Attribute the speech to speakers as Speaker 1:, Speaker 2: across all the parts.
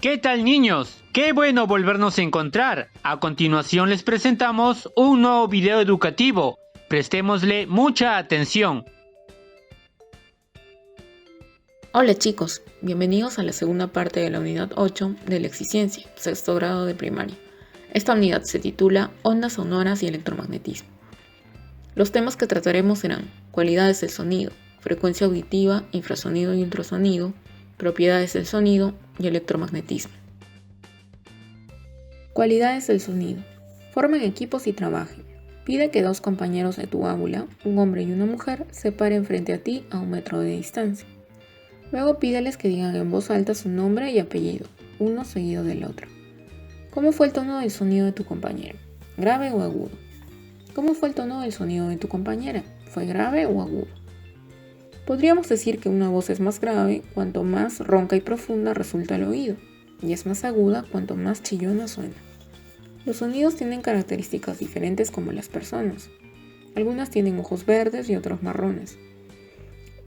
Speaker 1: ¿Qué tal, niños? Qué bueno volvernos a encontrar. A continuación les presentamos un nuevo video educativo. Prestémosle mucha atención.
Speaker 2: Hola chicos, bienvenidos a la segunda parte de la unidad 8 de Lexiciencia, sexto grado de primaria. Esta unidad se titula Ondas sonoras y electromagnetismo. Los temas que trataremos serán cualidades del sonido, frecuencia auditiva, infrasonido y ultrasonido, propiedades del sonido y electromagnetismo. Cualidades del sonido. Formen equipos y trabajen. Pide que dos compañeros de tu aula, un hombre y una mujer, se paren frente a ti a 1 metro de distancia. Luego pídeles que digan en voz alta su nombre y apellido, uno seguido del otro. ¿Cómo fue el tono del sonido de tu compañero? ¿Grave o agudo? ¿Cómo fue el tono del sonido de tu compañera? ¿Fue grave o agudo? Podríamos decir que una voz es más grave cuanto más ronca y profunda resulta el oído, y es más aguda cuanto más chillona suena. Los sonidos tienen características diferentes como las personas. Algunas tienen ojos verdes y otros marrones.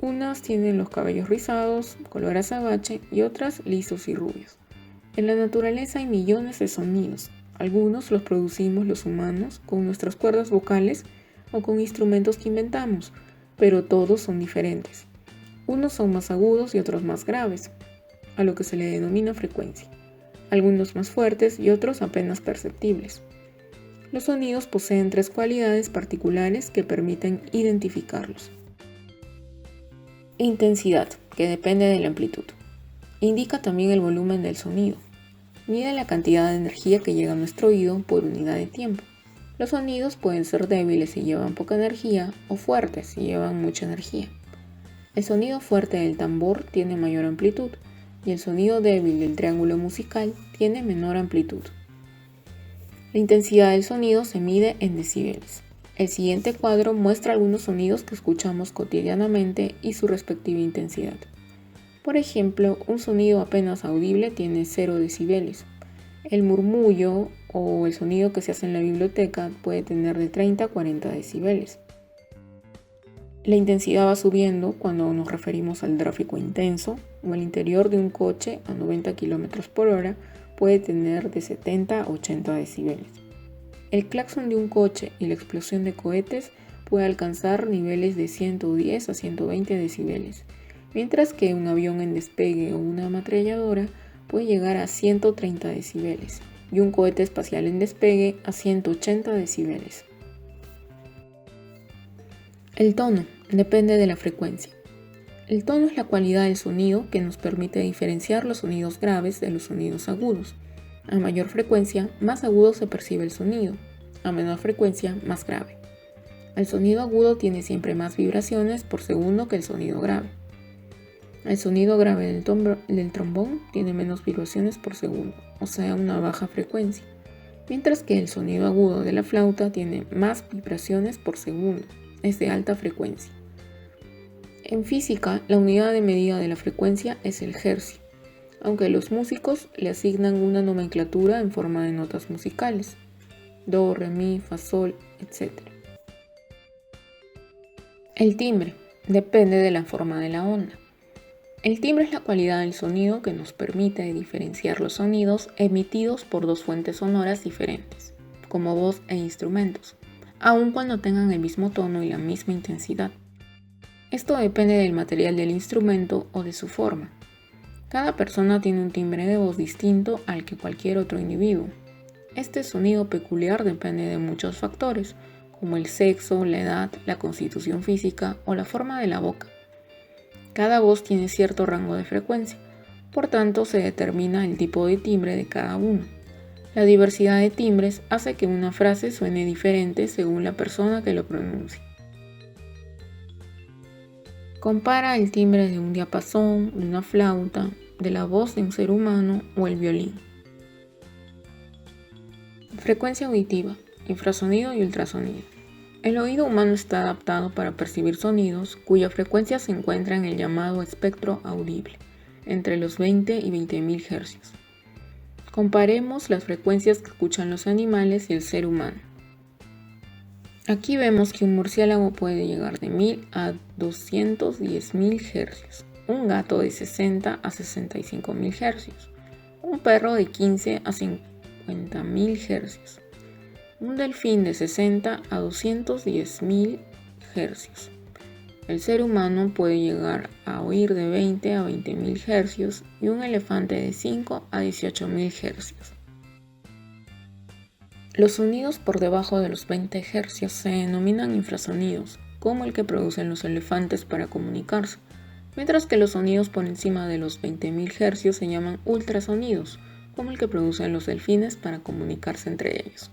Speaker 2: Unas tienen los cabellos rizados, color azabache, y otras lisos y rubios. En la naturaleza hay millones de sonidos. Algunos los producimos los humanos con nuestras cuerdas vocales o con instrumentos que inventamos, pero todos son diferentes. Unos son más agudos y otros más graves, a lo que se le denomina frecuencia. Algunos más fuertes y otros apenas perceptibles. Los sonidos poseen 3 cualidades particulares que permiten identificarlos. Intensidad, que depende de la amplitud. Indica también el volumen del sonido. Mide la cantidad de energía que llega a nuestro oído por unidad de tiempo. Los sonidos pueden ser débiles si llevan poca energía o fuertes si llevan mucha energía. El sonido fuerte del tambor tiene mayor amplitud y el sonido débil del triángulo musical tiene menor amplitud. La intensidad del sonido se mide en decibeles. El siguiente cuadro muestra algunos sonidos que escuchamos cotidianamente y su respectiva intensidad. Por ejemplo, un sonido apenas audible tiene 0 decibeles. El murmullo o el sonido que se hace en la biblioteca puede tener de 30 a 40 decibeles. La intensidad va subiendo cuando nos referimos al tráfico intenso o el interior de un coche a 90 km por hora puede tener de 70 a 80 decibeles. El claxon de un coche y la explosión de cohetes puede alcanzar niveles de 110 a 120 decibeles, mientras que un avión en despegue o una ametralladora puede llegar a 130 decibeles y un cohete espacial en despegue a 180 decibeles. El tono depende de la frecuencia. El tono es la cualidad del sonido que nos permite diferenciar los sonidos graves de los sonidos agudos. A mayor frecuencia, más agudo se percibe el sonido, a menor frecuencia, más grave. El sonido agudo tiene siempre más vibraciones por segundo que el sonido grave. El sonido grave del trombón tiene menos vibraciones por segundo, o sea, una baja frecuencia, mientras que el sonido agudo de la flauta tiene más vibraciones por segundo, es de alta frecuencia. En física, la unidad de medida de la frecuencia es el hercio, aunque los músicos le asignan una nomenclatura en forma de notas musicales, do, re, mi, fa, sol, etc. El timbre depende de la forma de la onda. El timbre es la cualidad del sonido que nos permite diferenciar los sonidos emitidos por dos fuentes sonoras diferentes, como voz e instrumentos, aun cuando tengan el mismo tono y la misma intensidad. Esto depende del material del instrumento o de su forma. Cada persona tiene un timbre de voz distinto al que cualquier otro individuo. Este sonido peculiar depende de muchos factores, como el sexo, la edad, la constitución física o la forma de la boca. Cada voz tiene cierto rango de frecuencia, por tanto se determina el tipo de timbre de cada uno. La diversidad de timbres hace que una frase suene diferente según la persona que lo pronuncie. Compara el timbre de un diapasón, de una flauta, de la voz de un ser humano o el violín. Frecuencia auditiva, infrasonido y ultrasonido. El oído humano está adaptado para percibir sonidos cuya frecuencia se encuentra en el llamado espectro audible, entre los 20 y 20.000 Hz. Comparemos las frecuencias que escuchan los animales y el ser humano. Aquí vemos que un murciélago puede llegar de 1000 a 210.000 Hz, un gato de 60 a 65.000 Hz, un perro de 15 a 50.000 Hz, un delfín de 60 a 210.000 Hz. El ser humano puede llegar a oír de 20 a 20.000 Hz y un elefante de 5 a 18.000 Hz. Los sonidos por debajo de los 20 Hz se denominan infrasonidos, como el que producen los elefantes para comunicarse, mientras que los sonidos por encima de los 20.000 Hz se llaman ultrasonidos, como el que producen los delfines para comunicarse entre ellos.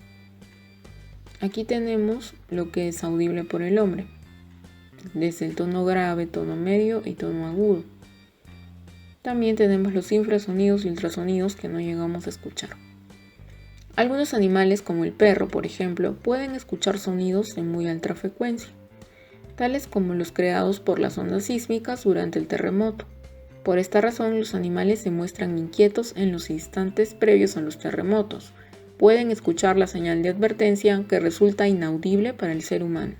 Speaker 2: Aquí tenemos lo que es audible por el hombre, desde el tono grave, tono medio y tono agudo. También tenemos los infrasonidos y ultrasonidos que no llegamos a escuchar. Algunos animales, como el perro, por ejemplo, pueden escuchar sonidos de muy alta frecuencia, tales como los creados por las ondas sísmicas durante el terremoto. Por esta razón, los animales se muestran inquietos en los instantes previos a los terremotos. Pueden escuchar la señal de advertencia que resulta inaudible para el ser humano.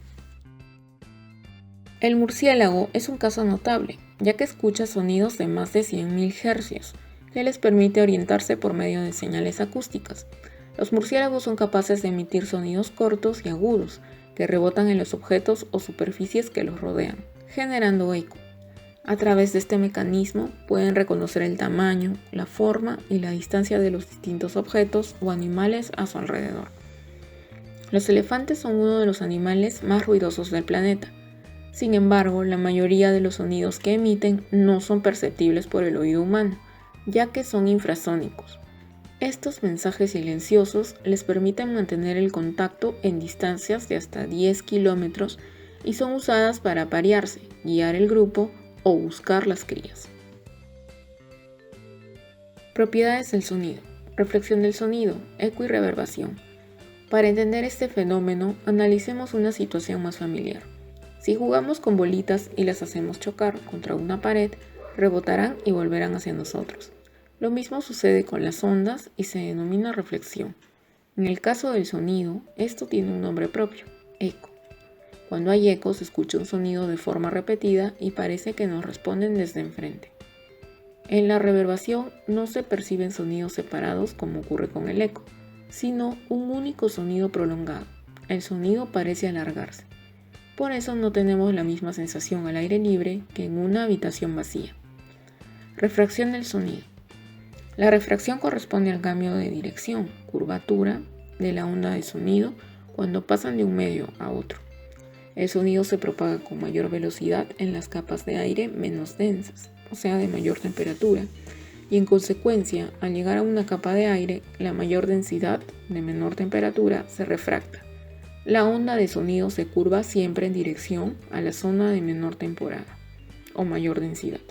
Speaker 2: El murciélago es un caso notable, ya que escucha sonidos de más de 100.000 Hz, que les permite orientarse por medio de señales acústicas. Los murciélagos son capaces de emitir sonidos cortos y agudos, que rebotan en los objetos o superficies que los rodean, generando eco. A través de este mecanismo pueden reconocer el tamaño, la forma y la distancia de los distintos objetos o animales a su alrededor. Los elefantes son uno de los animales más ruidosos del planeta. Sin embargo, la mayoría de los sonidos que emiten no son perceptibles por el oído humano, ya que son infrasónicos. Estos mensajes silenciosos les permiten mantener el contacto en distancias de hasta 10 kilómetros y son usadas para aparearse, guiar el grupo o buscar las crías. Propiedades del sonido, reflexión del sonido, eco y reverbación. Para entender este fenómeno, analicemos una situación más familiar. Si jugamos con bolitas y las hacemos chocar contra una pared, rebotarán y volverán hacia nosotros. Lo mismo sucede con las ondas y se denomina reflexión. En el caso del sonido, esto tiene un nombre propio, eco. Cuando hay eco se escucha un sonido de forma repetida y parece que nos responden desde enfrente. En la reverbación no se perciben sonidos separados como ocurre con el eco, sino un único sonido prolongado. El sonido parece alargarse. Por eso no tenemos la misma sensación al aire libre que en una habitación vacía. Refracción del sonido. La refracción corresponde al cambio de dirección, curvatura de la onda de sonido cuando pasan de un medio a otro. El sonido se propaga con mayor velocidad en las capas de aire menos densas, o sea, de mayor temperatura, y en consecuencia, al llegar a una capa de aire, la mayor densidad de menor temperatura se refracta. La onda de sonido se curva siempre en dirección a la zona de menor temporada o mayor densidad.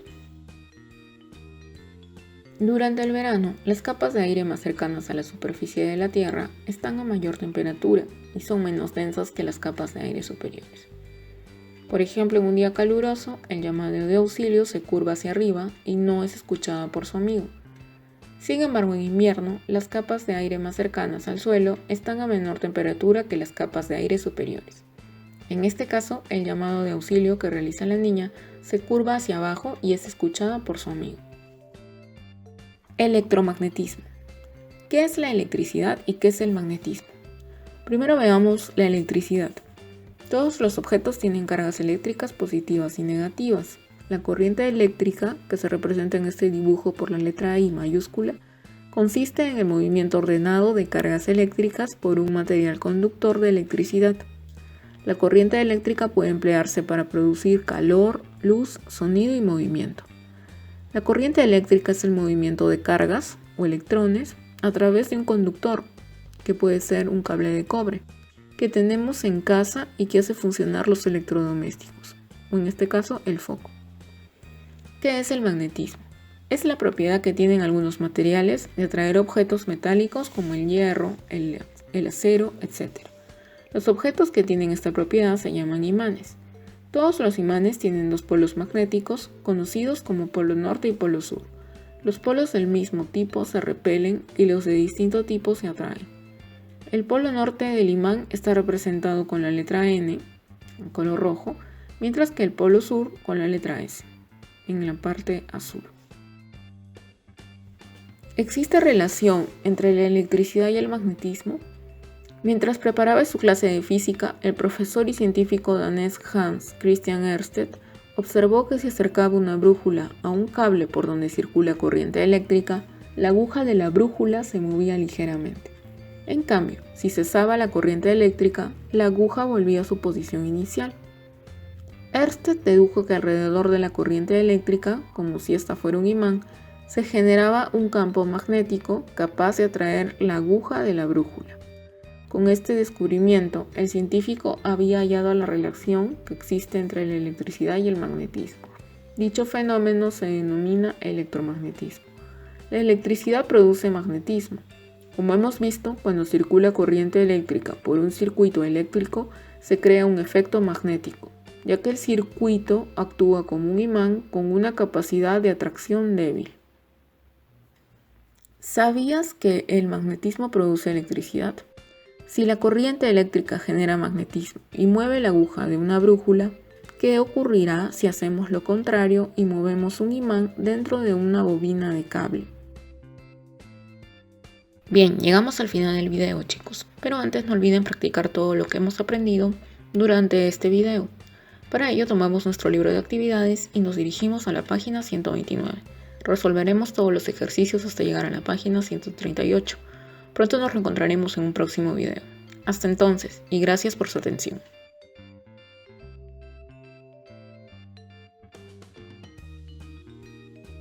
Speaker 2: Durante el verano, las capas de aire más cercanas a la superficie de la Tierra están a mayor temperatura y son menos densas que las capas de aire superiores. Por ejemplo, en un día caluroso, el llamado de auxilio se curva hacia arriba y no es escuchada por su amigo. Sin embargo, en invierno, las capas de aire más cercanas al suelo están a menor temperatura que las capas de aire superiores. En este caso, el llamado de auxilio que realiza la niña se curva hacia abajo y es escuchada por su amigo. Electromagnetismo. ¿Qué es la electricidad y qué es el magnetismo? Primero veamos la electricidad. Todos los objetos tienen cargas eléctricas positivas y negativas. La corriente eléctrica, que se representa en este dibujo por la letra I mayúscula, consiste en el movimiento ordenado de cargas eléctricas por un material conductor de electricidad. La corriente eléctrica puede emplearse para producir calor, luz, sonido y movimiento. La corriente eléctrica es el movimiento de cargas o electrones a través de un conductor, que puede ser un cable de cobre, que tenemos en casa y que hace funcionar los electrodomésticos, o en este caso el foco. ¿Qué es el magnetismo? Es la propiedad que tienen algunos materiales de atraer objetos metálicos como el hierro, el acero, etc. Los objetos que tienen esta propiedad se llaman imanes. Todos los imanes tienen dos polos magnéticos conocidos como polo norte y polo sur. Los polos del mismo tipo se repelen y los de distinto tipo se atraen. El polo norte del imán está representado con la letra N, en color rojo, mientras que el polo sur con la letra S, en la parte azul. ¿Existe relación entre la electricidad y el magnetismo? Mientras preparaba su clase de física, el profesor y científico danés Hans Christian Ørsted observó que si acercaba una brújula a un cable por donde circula corriente eléctrica, la aguja de la brújula se movía ligeramente. En cambio, si cesaba la corriente eléctrica, la aguja volvía a su posición inicial. Ørsted dedujo que alrededor de la corriente eléctrica, como si ésta fuera un imán, se generaba un campo magnético capaz de atraer la aguja de la brújula. Con este descubrimiento, el científico había hallado la relación que existe entre la electricidad y el magnetismo. Dicho fenómeno se denomina electromagnetismo. La electricidad produce magnetismo. Como hemos visto, cuando circula corriente eléctrica por un circuito eléctrico, se crea un efecto magnético, ya que el circuito actúa como un imán con una capacidad de atracción débil. ¿Sabías que el magnetismo produce electricidad? Si la corriente eléctrica genera magnetismo y mueve la aguja de una brújula, ¿qué ocurrirá si hacemos lo contrario y movemos un imán dentro de una bobina de cable? Bien, llegamos al final del video, chicos, pero antes no olviden practicar todo lo que hemos aprendido durante este video. Para ello tomamos nuestro libro de actividades y nos dirigimos a la página 129. Resolveremos todos los ejercicios hasta llegar a la página 138. Pronto nos reencontraremos en un próximo video. Hasta entonces, y gracias por su atención.